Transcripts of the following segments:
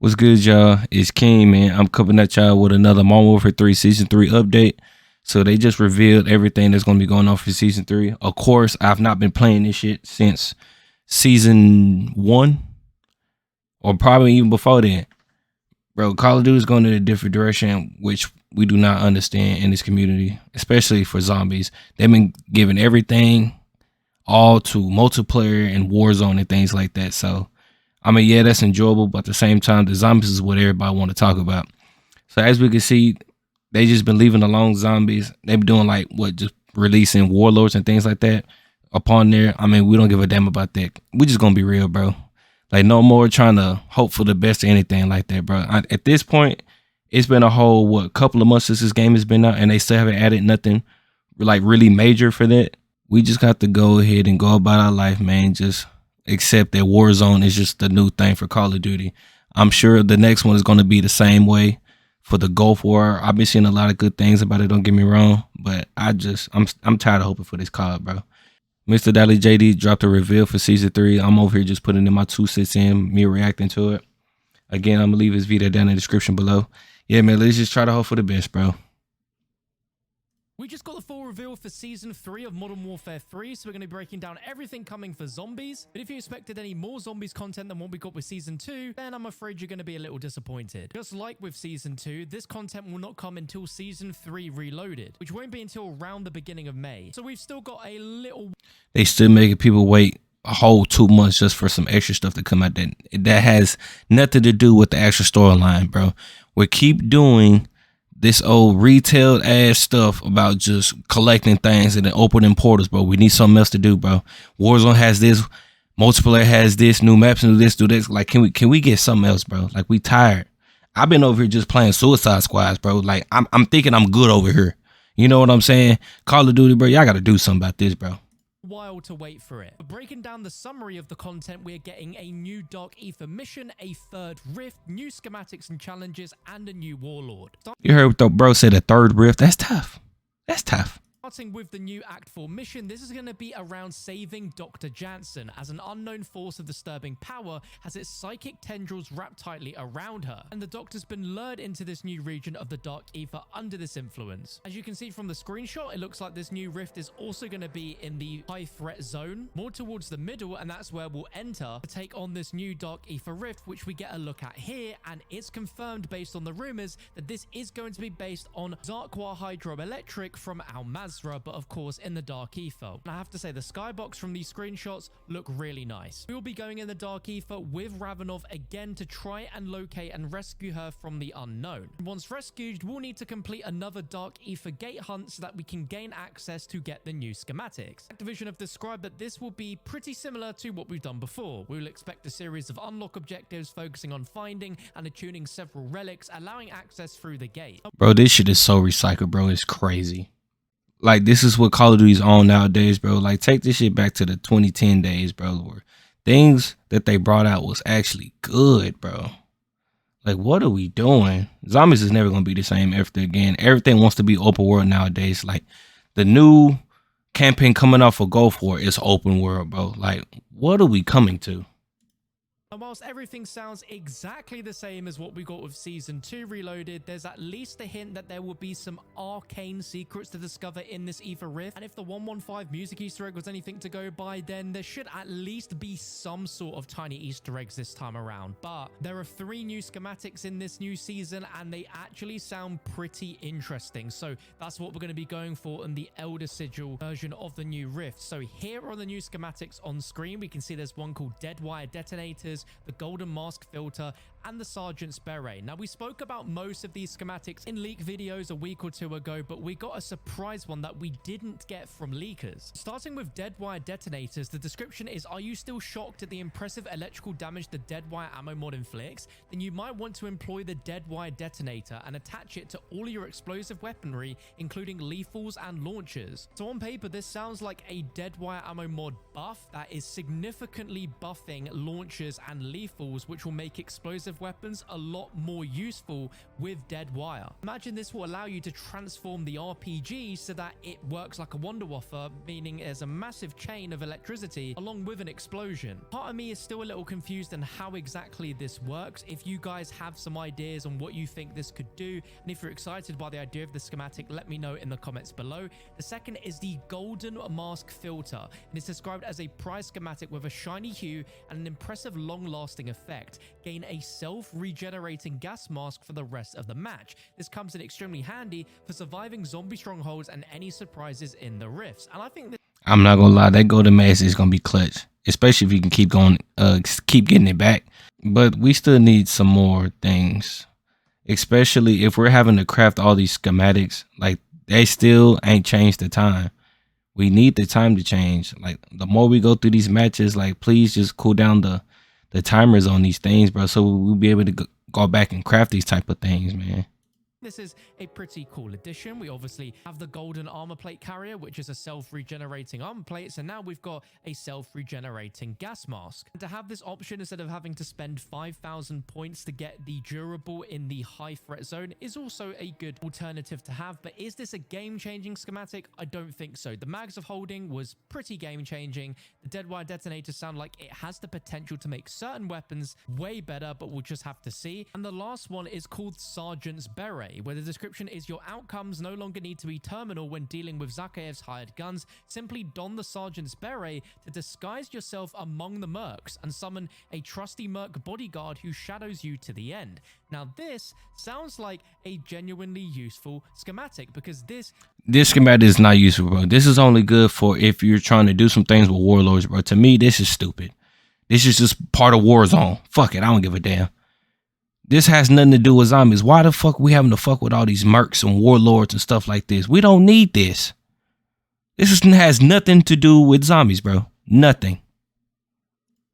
What's good, y'all? It's King, man. I'm coming at y'all with another Modern Warfare 3 Season 3 update. So they just revealed everything that's going to be going on for Season 3. Of course, I've not been playing this shit since Season 1. Or probably even before then. Bro, Call of Duty is going in a different direction, which we do not understand in this community. Especially for zombies. They've been giving everything all to multiplayer and Warzone and things like that. So I mean, yeah, that's enjoyable, but at the same time, the zombies is what everybody want to talk about. So as we can see, they just been leaving alone zombies. They've been doing like just releasing warlords and things like that upon there. I mean, we don't give a damn about that. We just gonna be real, bro. Like no more trying to hope for the best or anything like that, bro. At this point, it's been a whole couple of months since this game has been out, and they still haven't added nothing like really major for that. We just got to go ahead and go about our life, man. Just accept that Warzone is just the new thing for Call of Duty. I'm sure the next one is going to be the same way for the Gulf War. I've been seeing a lot of good things about it, don't get me wrong, but I'm tired of hoping for this COD, bro. Mr. Dolly JD dropped a reveal for Season 3. I'm over here just putting in my 2 cents in, me reacting to it. Again, I'm going to leave his video down in the description below. Yeah, man, let's just try to hope for the best, bro. We just got the full reveal for Season 3 of Modern Warfare 3, so we're going to be breaking down everything coming for zombies. But if you expected any more zombies content than what we got with Season 2, then I'm afraid you're going to be a little disappointed. Just like with Season 2, this content will not come until Season 3 Reloaded, which won't be until around the beginning of May. So we've still got a little... They still making people wait a whole 2 months just for some extra stuff to come out that has nothing to do with the actual storyline, bro. We keep doing this old retail ass stuff about just collecting things and then opening portals, bro. We need something else to do, bro. Warzone has this, multiplayer has this, new maps and do this. Like, can we get something else, bro? Like, we tired. I've been over here just playing Suicide Squads, bro. Like, I'm thinking I'm good over here. You know what I'm saying? Call of Duty, bro. Y'all got to do something about this, bro. While to wait for it. But breaking down the summary of the content, we're getting a new Dark Ether mission, a third rift, new schematics and challenges, and a new warlord. You heard what the bro said, a third rift? That's tough. That's tough. Starting with the new Act 4 mission, this is going to be around saving Dr. Jansen, as an unknown force of disturbing power has its psychic tendrils wrapped tightly around her, and the Doctor's been lured into this new region of the Dark Ether under this influence. As you can see from the screenshot, it looks like this new rift is also going to be in the high threat zone, more towards the middle, and that's where we'll enter to take on this new Dark Ether rift, which we get a look at here, and it's confirmed based on the rumors that this is going to be based on Zarqwa Hydroelectric from Al Mazrah, but of course in the Dark Ether. And I have to say, the skybox from these screenshots look really nice. We will be going in the Dark Ether with Ravenov again to try and locate and rescue her from the unknown. Once rescued, we'll need to complete another Dark Ether gate hunt so that we can gain access to get the new schematics. Activision have described that this will be pretty similar to what we've done before. We will expect a series of unlock objectives focusing on finding and attuning several relics, allowing access through the gate. Bro, this shit is so recycled, bro. It's crazy. Like, this is what Call of Duty's on nowadays, bro. Like, take this shit back to the 2010 days, bro, where things that they brought out was actually good, bro. Like, what are we doing? Zombies is never going to be the same after again. Everything wants to be open world nowadays. Like, the new campaign coming out for Gulf War is open world, bro. Like, what are we coming to? And whilst everything sounds exactly the same as what we got with Season 2 Reloaded, there's at least a hint that there will be some arcane secrets to discover in this Ether Rift. And if the 115 music Easter egg was anything to go by, then there should at least be some sort of tiny Easter eggs this time around. But there are 3 new schematics in this new season, and they actually sound pretty interesting. So that's what we're going to be going for in the Elder Sigil version of the new Rift. So here are the new schematics on screen. We can see there's one called Dead Wire Detonators, the Golden Mask Filter, and the Sergeant's Beret. Now, we spoke about most of these schematics in leak videos a week or 2 ago, but we got a surprise one that we didn't get from leakers. Starting with Dead Wire Detonators, the description is, are you still shocked at the impressive electrical damage the Dead Wire ammo mod inflicts? Then you might want to employ the Dead Wire Detonator and attach it to all your explosive weaponry, including lethals and launchers. So on paper, this sounds like a Dead Wire ammo mod buff that is significantly buffing launchers and lethals, which will make explosive weapons a lot more useful with dead wire. Imagine this will allow you to transform the RPG so that it works like a Wonder Waffle, meaning there's a massive chain of electricity along with an explosion. Part of me is still a little confused on how exactly this works. If you guys have some ideas on what you think this could do, and if you're excited by the idea of the schematic, let me know in the comments below. The second is the golden mask filter, and it's described as a prize schematic with a shiny hue and an impressive long-lasting effect. Gain a self-regenerating gas mask for the rest of the match. This comes in extremely handy for surviving zombie strongholds and any surprises in the rifts. And I think this, I'm not gonna lie, that golden mask is gonna be clutch, especially if you can keep going, keep getting it back. But we still need some more things, especially if we're having to craft all these schematics. Like, they still ain't changed the time. We need the time to change. Like, the more we go through these matches, like, please just cool down the timers on these things, bro, so we'll be able to go back and craft these type of things, man. this is a pretty cool addition. We obviously have the golden armor plate carrier, which is a self-regenerating armor plate. So now we've got a self-regenerating gas mask. And to have this option instead of having to spend 5,000 points to get the durable in the high threat zone is also a good alternative to have. But is this a game-changing schematic? I don't think so. The mags of holding was pretty game-changing. The dead wire detonators sound like it has the potential to make certain weapons way better, but we'll just have to see. And the last one is called Sergeant's Beret, where the description is your outcomes no longer need to be terminal when dealing with Zakhaev's hired guns. Simply don the Sergeant's Beret to disguise yourself among the mercs and summon a trusty merc bodyguard who shadows you to the end. Now this sounds like a genuinely useful schematic, because this schematic is not useful, bro. This is only good for if you're trying to do some things with warlords, bro. To me, this is stupid. This is just part of Warzone. Fuck it, I don't give a damn. This has nothing to do with zombies. Why the fuck we having to fuck with all these mercs and warlords and stuff like this? We don't need this. Has nothing to do with zombies, bro. Nothing.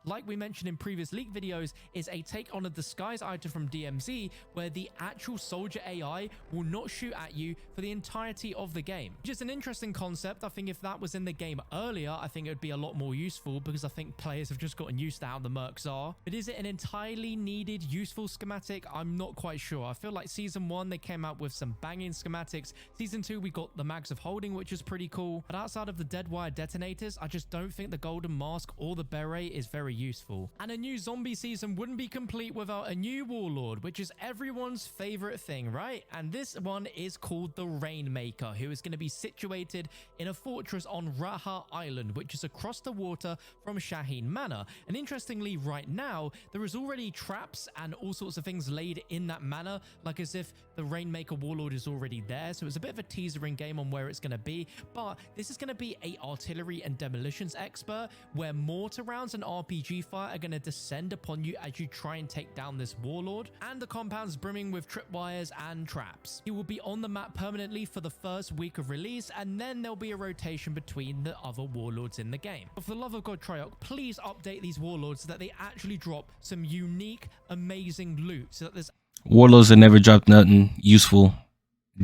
Like we mentioned in previous leak videos, is a take on a disguise item from DMZ where the actual soldier AI will not shoot at you for the entirety of the game. Which is an interesting concept. I think if that was in the game earlier, I think it would be a lot more useful, because I think players have just gotten used to how the mercs are. But is it an entirely needed, useful schematic? I'm not quite sure. I feel like Season 1, they came out with some banging schematics. Season 2, we got the mags of holding, which is pretty cool. But outside of the dead wire detonators, I just don't think the golden mask or the beret is very useful. And a new zombie season wouldn't be complete without a new warlord, which is everyone's favorite thing, right? And this one is called the Rainmaker, who is going to be situated in a fortress on Raha Island, which is across the water from Shaheen Manor. And interestingly, right now there is already traps and all sorts of things laid in that manor, like as if the Rainmaker warlord is already there. So it's a bit of a teaser in game on where it's going to be. But this is going to be a artillery and demolitions expert, where mortar rounds and RPG fire are going to descend upon you as you try and take down this warlord, and the compound's brimming with tripwires and traps. He will be on the map permanently for the first week of release, and then there'll be a rotation between the other warlords in the game. But for the love of God, Treyarch, please update these warlords so that they actually drop some unique, amazing loot, so that there's Warlords have never dropped nothing useful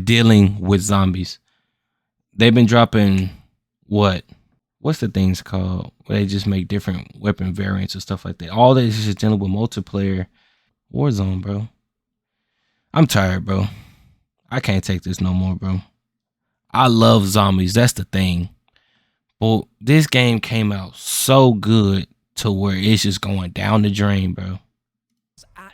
dealing with zombies. They've been dropping what's the things called where they just make different weapon variants and stuff like that. All that is just dealing with multiplayer Warzone, bro. I'm tired, bro. I can't take this no more, bro. I love zombies. That's the thing. But this game came out so good to where it's just going down the drain, bro.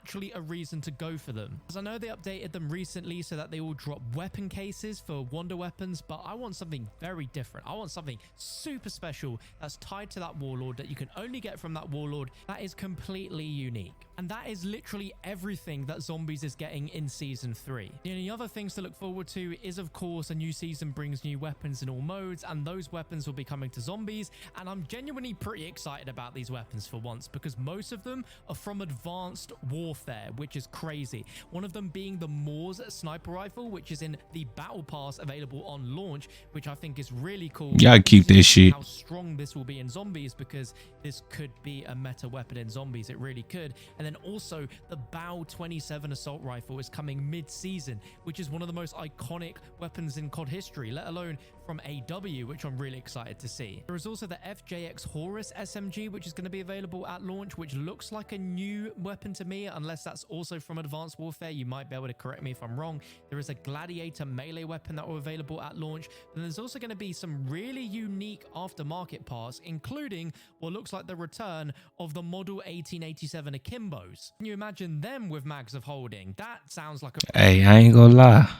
actually a reason to go for them. As I know they updated them recently so that they all drop weapon cases for wonder weapons, but I want something very different. I want something super special that's tied to that warlord that you can only get from that warlord, that is completely unique. And that is literally everything that Zombies is getting in Season 3. The only other things to look forward to is, of course, a new season brings new weapons in all modes, and those weapons will be coming to Zombies. And I'm genuinely pretty excited about these weapons for once, because most of them are from Advanced Warfare, which is crazy. One of them being the Moors sniper rifle, which is in the Battle Pass available on launch, which I think is really cool. Yeah, keep this shit. How strong this will be in Zombies, because this could be a meta weapon in Zombies. It really could. And then also the Bow 27 assault rifle is coming mid-season, which is one of the most iconic weapons in COD history, let alone from AW, which I'm really excited to see. There is also the FJX Horus SMG, which is going to be available at launch, which looks like a new weapon to me, unless that's also from Advanced Warfare. You might be able to correct me if I'm wrong. There is a Gladiator melee weapon that were available at launch. Then there's also going to be some really unique aftermarket parts, including what looks like the return of the Model 1887 Akimbos. Can you imagine them with mags of holding? That sounds like a... Hey, I ain't gonna lie.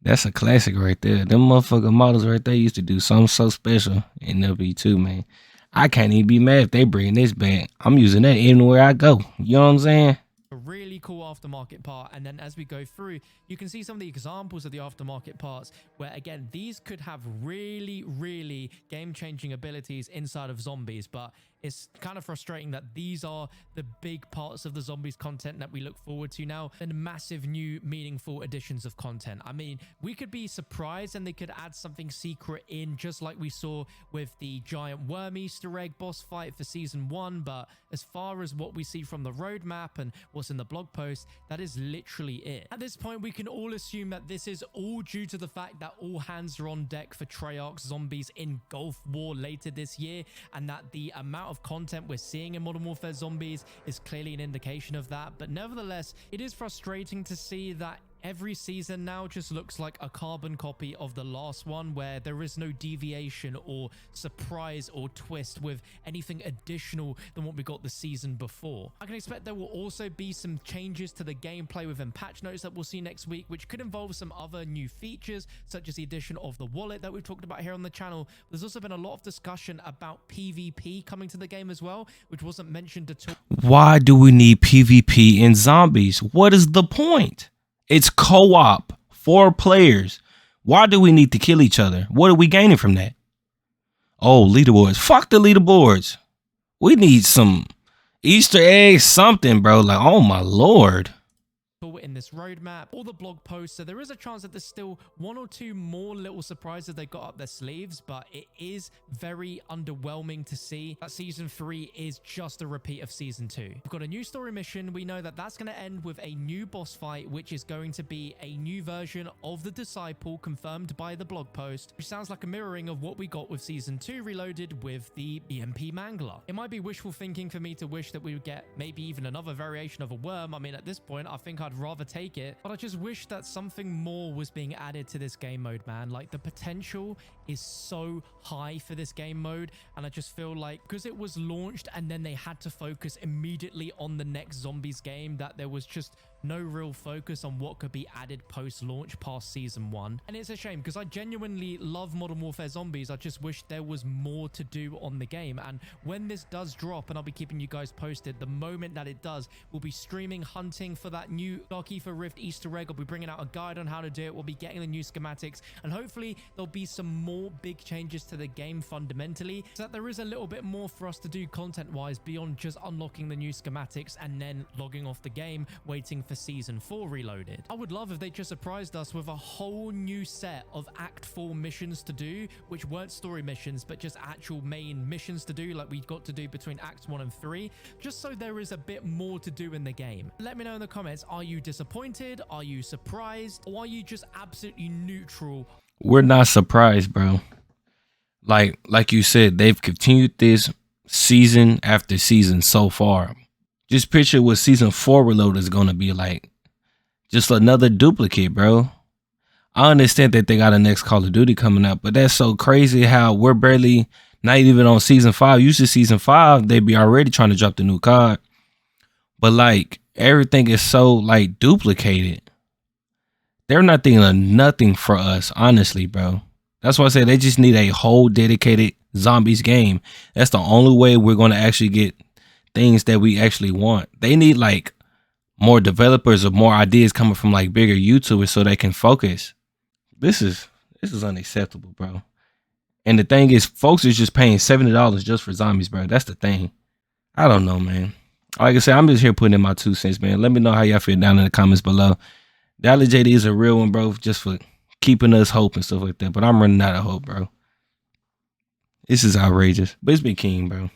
That's a classic right there. Them motherfucking models right there used to do something so special in LB2, man. I can't even be mad if they bring this back. I'm using that anywhere I go. You know what I'm saying? A really cool aftermarket part. And then as we go through, you can see some of the examples of the aftermarket parts where, again, these could have really game-changing abilities inside of zombies, but it's kind of frustrating that these are the big parts of the zombies content that we look forward to now, and massive new meaningful additions of content. I mean, we could be surprised and they could add something secret in, just like we saw with the giant worm Easter egg boss fight for season 1. But as far as what we see from the roadmap and what's in the blog post, that is literally it. At this point, we can all assume that this is all due to the fact that all hands are on deck for Treyarch Zombies in Gulf War later this year, and that the amount of content we're seeing in Modern Warfare Zombies is clearly an indication of that. But nevertheless, it is frustrating to see that every season now just looks like a carbon copy of the last one, where there is no deviation or surprise or twist with anything additional than what we got the season before. I can expect there will also be some changes to the gameplay within patch notes that we'll see next week, which could involve some other new features, such as the addition of the wallet that we've talked about here on the channel. There's also been a lot of discussion about PvP coming to the game as well, which wasn't mentioned at all. Why do we need PvP in zombies? What is the point? It's co-op, 4 players. Why do we need to kill each other? What are we gaining from that? Oh, leaderboards. Fuck the leaderboards. We need some Easter eggs, something, bro. Like, oh my Lord. In this roadmap or the blog post, so there is a chance that there's still 1 or 2 more little surprises they got up their sleeves, but it is very underwhelming to see that season 3 is just a repeat of season 2. We've got a new story mission. We know that that's going to end with a new boss fight, which is going to be a new version of the Disciple, confirmed by the blog post, which sounds like a mirroring of what we got with season 2 reloaded with the EMP Mangler. It might be wishful thinking for me to wish that we would get maybe even another variation of a worm. I mean, at this point, I think I'd rather take it, but I just wish that something more was being added to this game mode, man. Like, the potential is so high for this game mode, and I just feel like because it was launched and then they had to focus immediately on the next zombies game, that there was just no real focus on what could be added post-launch past season 1. And it's a shame because I genuinely love Modern Warfare Zombies. I just wish there was more to do on the game. And when this does drop, and I'll be keeping you guys posted, the moment that it does, we'll be streaming hunting for that new Dark Ether Rift Easter egg. I'll be bringing out a guide on how to do it. We'll be getting the new schematics, and hopefully there'll be some more big changes to the game fundamentally, so that there is a little bit more for us to do content-wise beyond just unlocking the new schematics and then logging off the game, waiting for season 4 reloaded. I would love if they just surprised us with a whole new set of Act 4 missions to do, which weren't story missions, but just actual main missions to do, like we got to do between Acts 1 and 3, just so there is a bit more to do in the game. Let me know in the comments, are you disappointed? Are you surprised? Or are you just absolutely neutral? We're not surprised, bro. Like you said, they've continued this season after season so far. Just picture what season 4 reload is going to be like. Just another duplicate, bro. I understand that they got a next Call of Duty coming up, but that's so crazy how we're barely not even on season 5. Usually season 5, they'd be already trying to drop the new card. But like, everything is so like duplicated. They're not thinking of nothing for us, honestly, bro. That's why I say they just need a whole dedicated zombies game. That's the only way we're going to actually get things that we actually want. They need like more developers or more ideas coming from like bigger YouTubers so they can focus. This is unacceptable, bro. And the thing is, folks is just paying $70 just for zombies, bro. That's the thing. I don't know, man. Like I said, I'm just here putting in my 2 cents, man. Let me know how y'all feel down in the comments below. Dollar JD is a real one, bro, just for keeping us hope and stuff like that. But I'm running out of hope, bro. This is outrageous. But it's been king, bro.